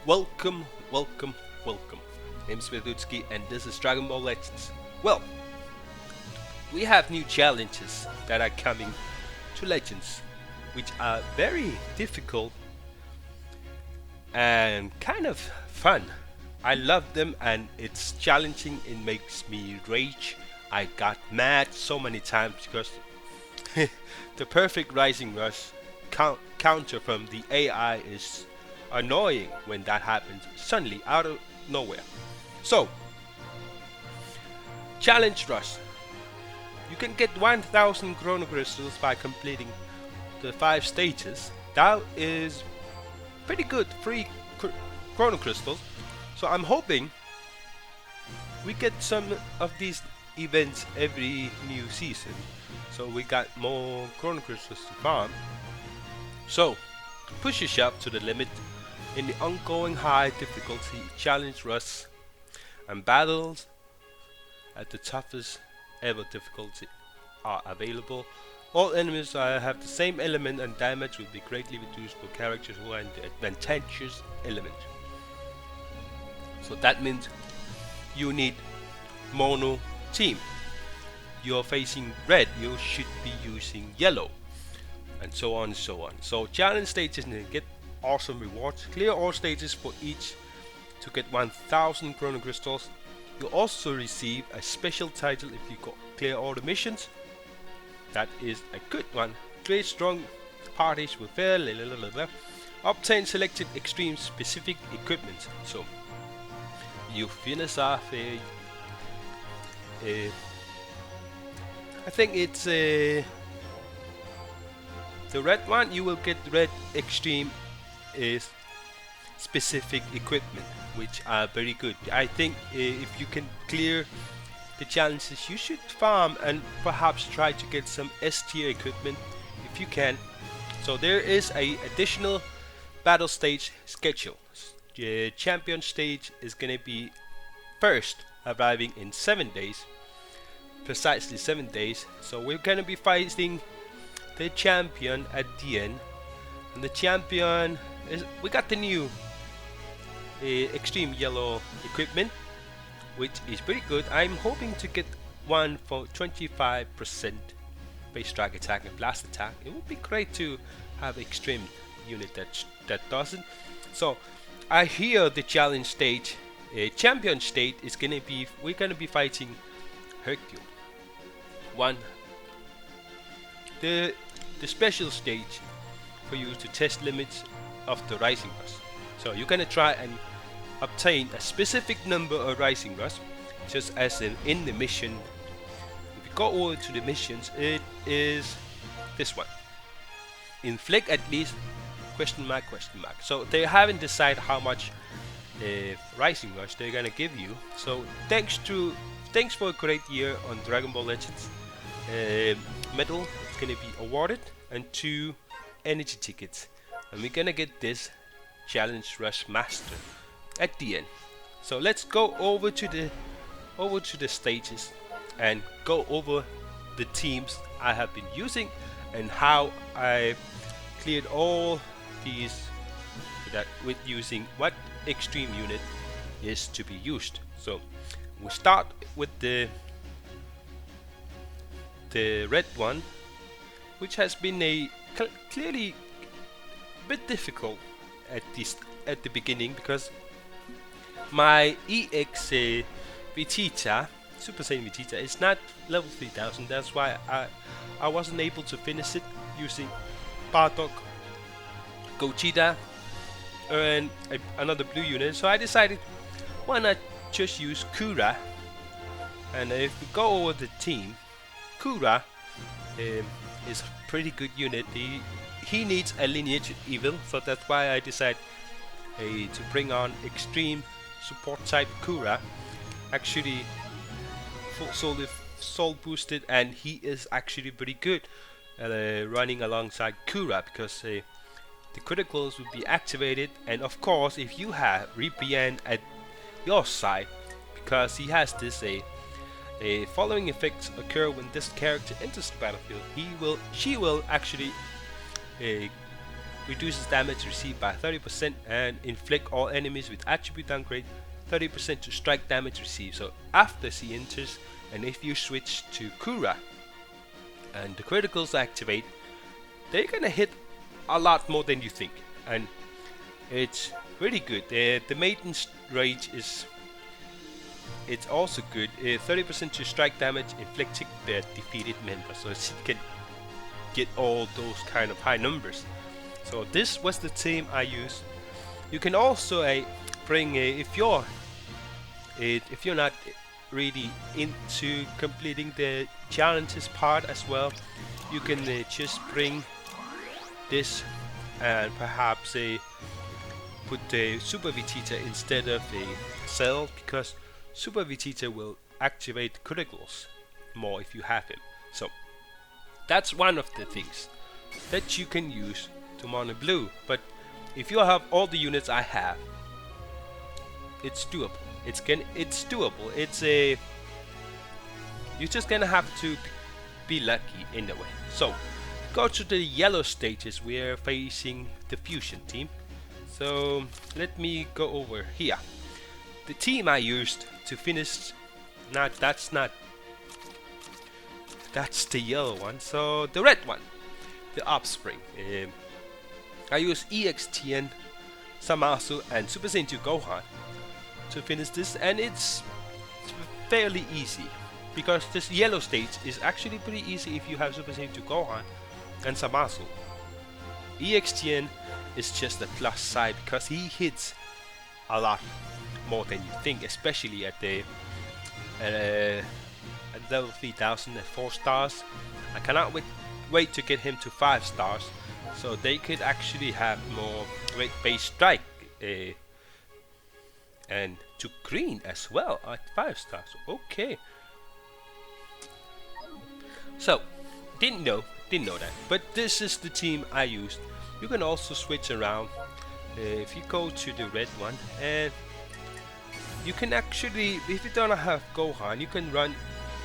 Welcome, welcome, welcome. My name is Svedutski and this is Dragonball Legends. Well, we have new challenges that are coming to Legends, which are very difficult and kind of fun. I love them and it's challenging, it makes me rage. I got mad so many times because the perfect Rising Rush counter from the AI is annoying when that happens suddenly out of nowhere. So, Challenge Rush. You can get 1000 Chrono Crystals by completing the 5 stages. That is pretty good free Chrono Crystals. So I'm hoping we get some of these events every new season. So we got more Chrono Crystals to farm. So, push yourself to the limit in the ongoing high difficulty challenge rush and battles at the toughest ever difficulty are available. All enemies have the same element and damage will be greatly reduced for characters who are in the advantageous element. So that means you need mono team. You're facing red, you should be using yellow, and so on and so on. So challenge stages and get awesome rewards. Clear all stages for each to get 1000 Chrono Crystals. You also receive a special title if you clear all the missions. That is a good one. Create strong parties with fair. Obtain selected extreme specific equipment. So you finish off I think it's the red one. You will get red extreme is specific equipment, which are very good. I think if you can clear the challenges, you should farm and perhaps try to get some S tier equipment if you can. So there is a additional battle stage schedule. The champion stage is gonna be first, arriving in 7 days, precisely 7 days. So we're gonna be fighting the champion at the end, and the champion is, we got the new extreme yellow equipment, which is pretty good. I'm hoping to get one for 25% base strike attack and blast attack. It would be great to have extreme unit that doesn't. So I hear the challenge stage, champion state is gonna be, we're gonna be fighting Hercule. One, the special stage for you to test limits of the Rising Rush. So you're gonna try and obtain a specific number of Rising Rush, just as in the mission. If you go over to the missions, it is this one. Inflict at least question mark question mark. So they haven't decided how much Rising Rush they're gonna give you. So thanks for a great year on Dragon Ball Legends. Medal is gonna be awarded and 2 energy tickets, and we're gonna get this challenge rush master at the end. So let's go over to the stages and go over the teams I have been using and how I cleared all these with using what extreme unit is to be used. So we start with the red one, which has been clearly a bit difficult at the beginning because my EX Vegeta, Super Saiyan Vegeta, is not level 3000. That's why I wasn't able to finish it using Bardock, Gogeta, and another blue unit. So I decided, why not just use Kura? And if we go over the team, Kura is a pretty good unit. He needs a lineage evil, so that's why I decided to bring on extreme support type Kura. Actually, soul boosted, and he is actually pretty good running alongside Kura because the criticals will be activated, and of course if you have Ribrianne at your side, because he has this following effects occur when this character enters the battlefield, she will actually reduces damage received by 30% and inflict all enemies with attribute downgrade 30% to strike damage received. So after she enters, and if you switch to Kura and the criticals activate, they're gonna hit a lot more than you think, and it's really good. The Maiden's Rage is it's also good. 30% to strike damage inflicting their defeated members, so she can get all those kind of high numbers. So this was the team I used. You can also bring if you're not really into completing the challenges part as well, you can just bring this and perhaps put the Super Vegeta instead of a Cell, because Super Vegeta will activate criticals more if you have him. So that's one of the things that you can use to mono blue. But if you have all the units I have, it's doable. It's doable. It's a you're just gonna have to be lucky in a way. So go to the yellow stages. We're facing the fusion team. So let me go over here. The team I used to finish. That's the yellow one. So the red one, the Offspring. I use EXTN, Zamasu, and Super Saiyan 2 Gohan to finish this, and it's fairly easy because this yellow stage is actually pretty easy if you have Super Saiyan 2 Gohan and Zamasu. EXTN is just a plus side because he hits a lot more than you think, especially at the at level 3000 at 4 stars. I cannot wait to get him to 5 stars, so they could actually have more base strike and to green as well at 5 stars. Okay, so didn't know that, but this is the team I used. You can also switch around if you go to the red one, and you can actually, if you don't have Gohan, you can run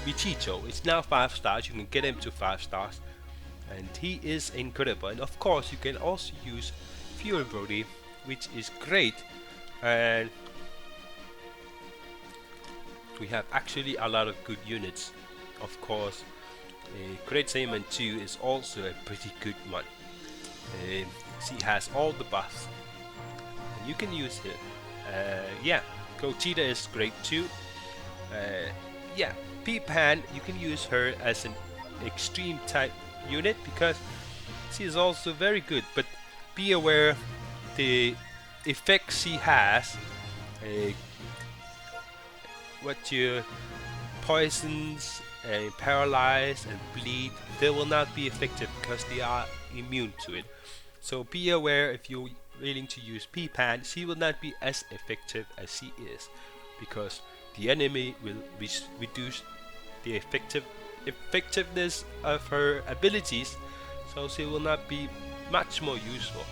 Vegito. It's now 5 stars. You can get him to 5 stars, and he is incredible. And of course, you can also use Fury Brody, which is great. And we have actually a lot of good units. Of course, Great Saiyaman 2 is also a pretty good one. She has all the buffs, and you can use her. Yeah, Gogeta is great too. Yeah, P-Pan, you can use her as an extreme type unit because she is also very good, but be aware the effects she has, what your poisons, paralyze and bleed, they will not be effective because they are immune to it. So be aware if you're willing to use P-Pan, she will not be as effective as she is because the enemy will reduce the effectiveness of her abilities, so she will not be much more useful.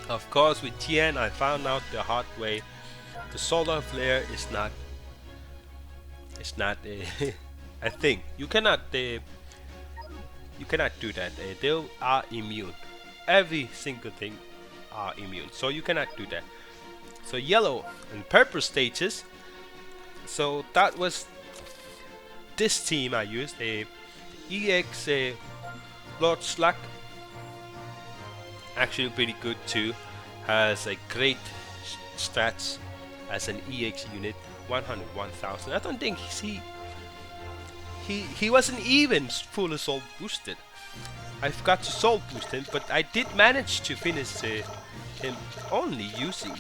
Of course, with Tien, I found out the hard way. The solar flare is not a thing. You cannot do that. They are immune. Every single thing are immune, so you cannot do that. So yellow and purple stages. So that was this team I used. EX Lord Slug, actually pretty good too. Has a great stats as an EX unit, 101,000. I don't think he wasn't even full assault boosted. I forgot to soul boost him, but I did manage to finish him only using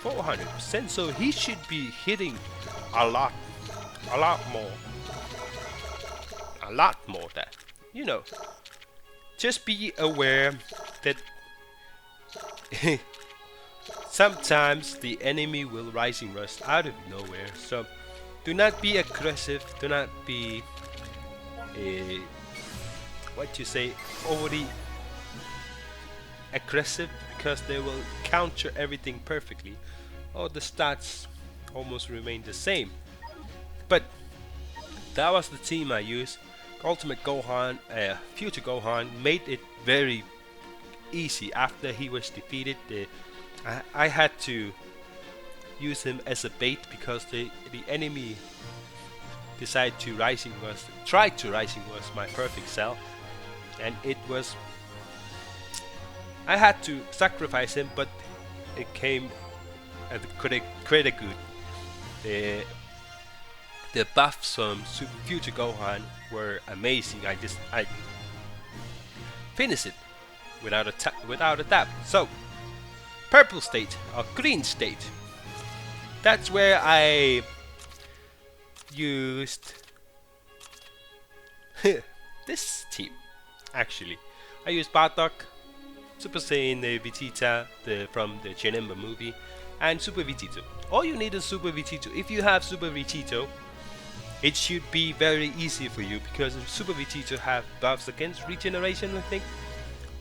400%, so he should be hitting a lot more that, you know. Just be aware that sometimes the enemy will rising rush out of nowhere, so do not be aggressive, do not be overly aggressive, because they will counter everything perfectly. Oh, the stats almost remain the same. But that was the team I used. Ultimate Gohan, Future Gohan, made it very easy after he was defeated. I had to use him as a bait because the enemy tried to rising was my perfect cell, and it was, I had to sacrifice him, but it came at pretty good. The buffs from Super Future Gohan were amazing. I finished it without a tap. So purple state or green state. That's where I used this team. Actually, I used Bardock, Super Saiyan Vegeta from the Janemba movie, and Super Vegito. All you need is Super Vegito. If you have Super Vegito, it should be very easy for you because Super Vegito have buffs against regeneration. I think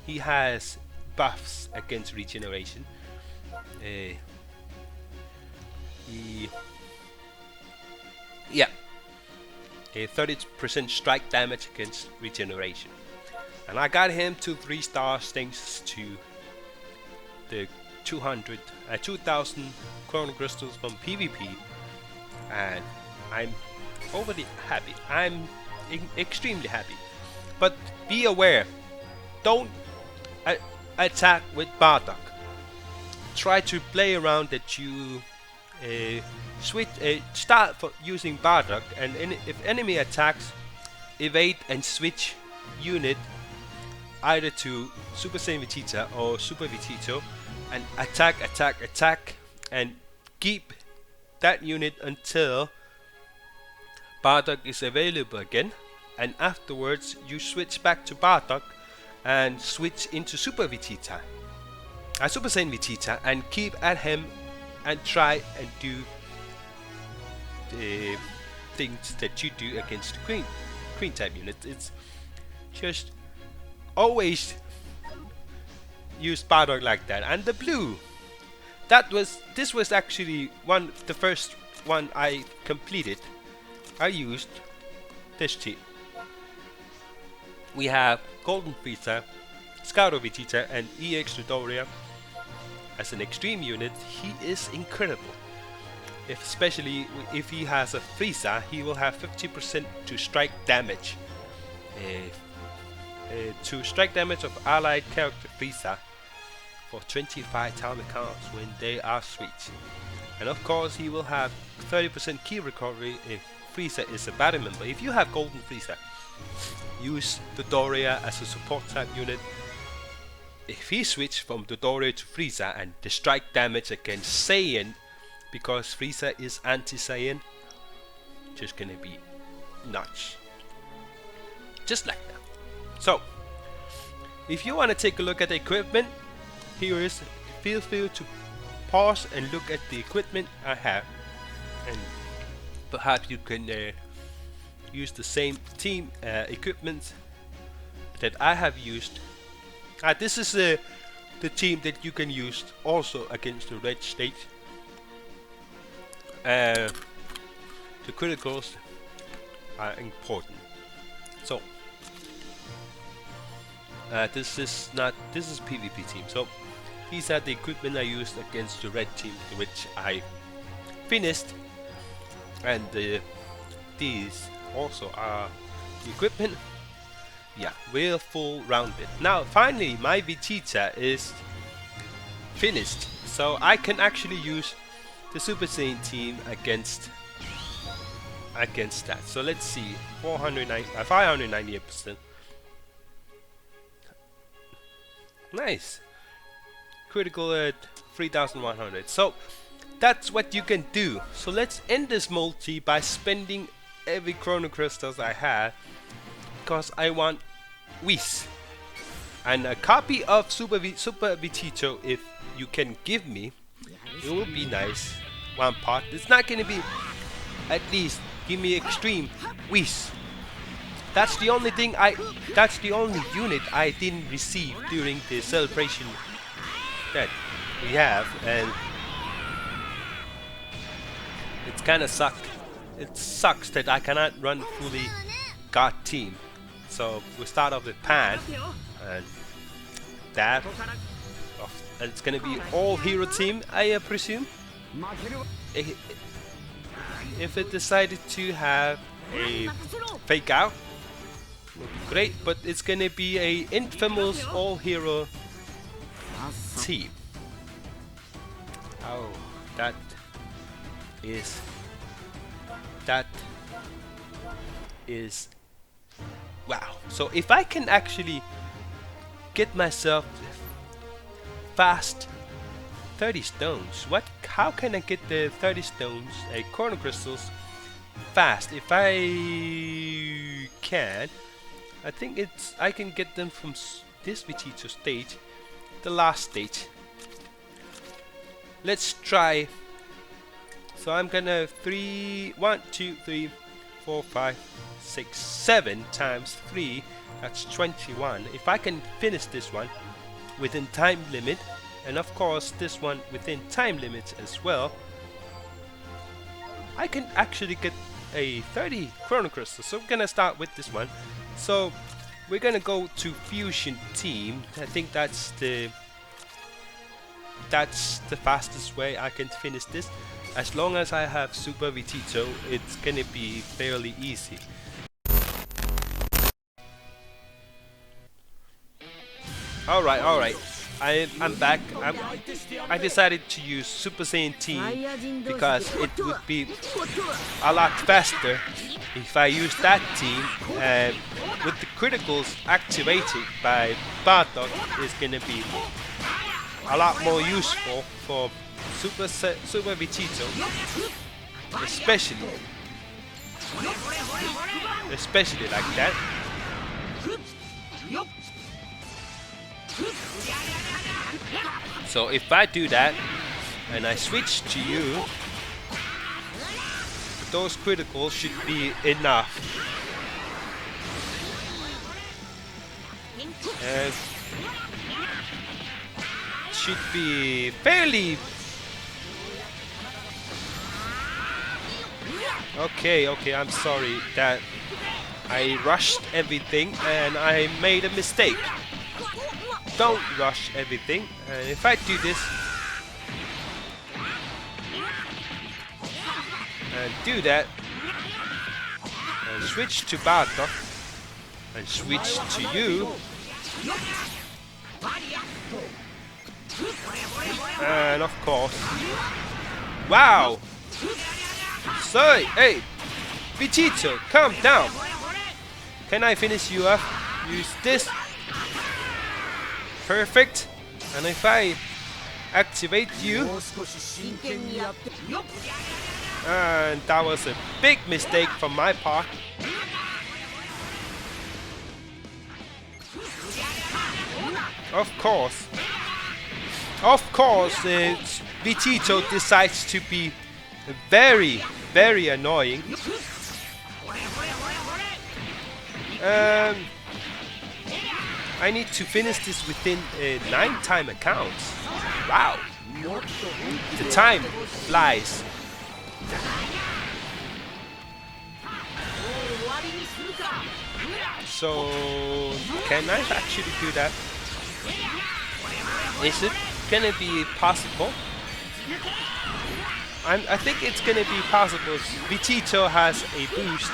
he has buffs against regeneration. Yeah, a 30% strike damage against regeneration, and I got him to 3 stars thanks to the 2000 Chrono Crystals from PvP, and I'm overly happy. I'm extremely happy. But be aware, don't attack with Bardock. Try to play around that you start for using Bardock, and if enemy attacks, evade and switch unit either to Super Saiyan Vegeta or Super Vegito, and attack, and keep that unit until Bardock is available again, and afterwards you switch back to Bardock and switch into Super Vegeta, Super Saiyan Vegeta, and keep at him and try and do the things that you do against the green type unit. It's just always use Bardock like that. And the blue, this was actually the first one I completed. I used this team. We have Golden Frieza, Scout Vegeta, and EX Dodoria. As an extreme unit, he is incredible. Especially if he has a Frieza, he will have 50% to strike damage. To strike damage of allied character Frieza for 25 time accounts when they are switched. And of course, he will have 30% key recovery if Frieza is a battle member. If you have Golden Frieza, use Dodoria as a support type unit. If he switch from Dodoria to Frieza, and the strike damage against Saiyan, because Frieza is anti-Saiyan, just gonna be nuts. Just like that. So, if you want to take a look at the equipment, here is, feel free to pause and look at the equipment I have, and perhaps you can use the same team equipment that I have used. This is the team that you can use also against the red state. The criticals are important. So this is PvP team. So these are the equipment I used against the red team, which I finished, and these also are the equipment. Yeah, we're full rounded. Now finally my Vegeta is finished, so I can actually use the Super Saiyan team against that. So let's see, 598%. Nice. Critical at 3100. So that's what you can do. So let's end this multi by spending every Chrono Crystals I have, because I want Whis and a copy of Super Vegito. If you can give me, it will be nice. One part. It's not gonna be, at least give me extreme Whis. That's the only thing that's the only unit I didn't receive during the celebration that we have, and it's kinda it sucks that I cannot run fully God team. So we start off with Pan, and that. It's gonna be all hero team, I presume. If it decided to have a fake out, it would be great, but it's gonna be a infamous all hero team. Oh, that is wow. So if I can actually get myself fast 30 stones, how can I get the 30 stones, chrono crystals, fast? If I can, I think I can get them from this Vegito stage, the last stage. Let's try. So I'm gonna 1, 2, 3, 4, 5, 6, 7 times 3. That's 21. If I can finish this one within time limit, and of course this one within time limits as well, I can actually get a 30 chrono crystals. So we're gonna start with this one. So we're gonna go to fusion team. I think that's the fastest way I can finish this. As long as I have Super Vegito, it's gonna be fairly easy. Alright. I'm back. I decided to use Super Saiyan team because it would be a lot faster if I use that team. With the criticals activated by Bartok, is gonna be a lot more useful for Super Vegito, especially like that. So if I do that and I switch to you, those criticals should be enough. Should be fairly okay. I'm sorry that I rushed everything and I made a mistake. Don't rush everything. And if I do this and do that and switch to Bartok and switch to you, and of course, wow! So, hey, Vegito, calm down. Can I finish you up? Use this. Perfect. And if I activate you, and that was a big mistake from my part. Of course, Vegito decides to be very, very annoying. I need to finish this within 9 time accounts. Wow, the time flies. So, can I actually do that? Is it gonna be possible? I think it's gonna be possible. Vegito has a boost,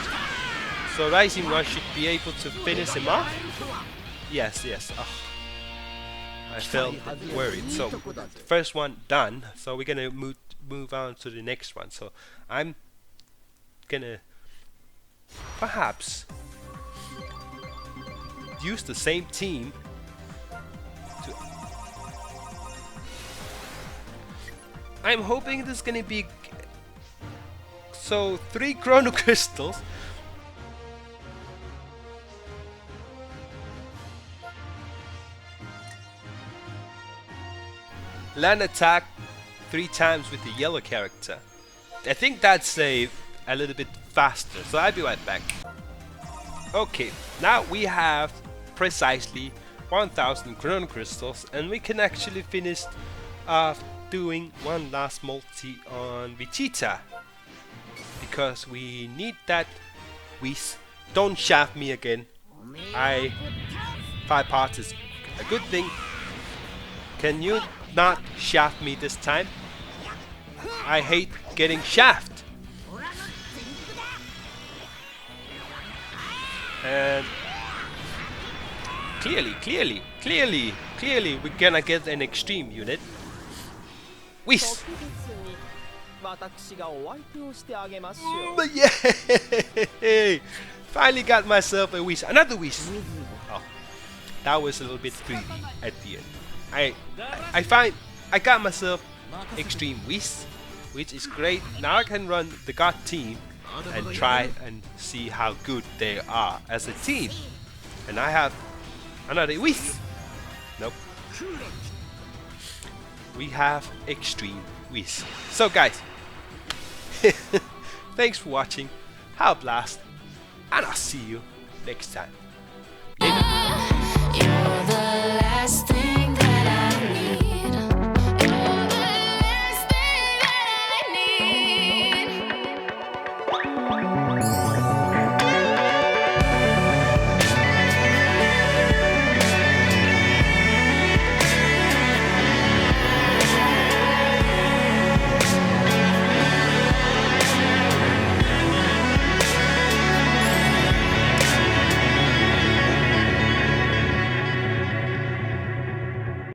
so Rising Rush should be able to finish him off. Yes. Oh, I felt worried. So first one done. So we're gonna move on to the next one. So I'm gonna perhaps use the same team to. I'm hoping this is gonna be so 3 chrono crystals. Land attack 3 times with the yellow character. I think that's a little bit faster, so I'll be right back. Okay, now we have precisely 1000 chrono crystals, and we can actually finish doing one last multi on Vegeta, because we need that. Don't shaft me again. 5 parts is a good thing. Can you not shaft me this time? I hate getting shafted. And clearly, we're gonna get an extreme unit. Whis! Yay! Finally got myself a whiz. Another whiz! Oh, that was a little bit greedy at the end. I got myself extreme whiz, which is great. Now I can run the god team and try and see how good they are as a team. And I have another whiz. Nope. We have extreme whiz. So guys, thanks for watching. Have a blast, and I'll see you next time. You're the last thing that I need. You're the last thing that I need.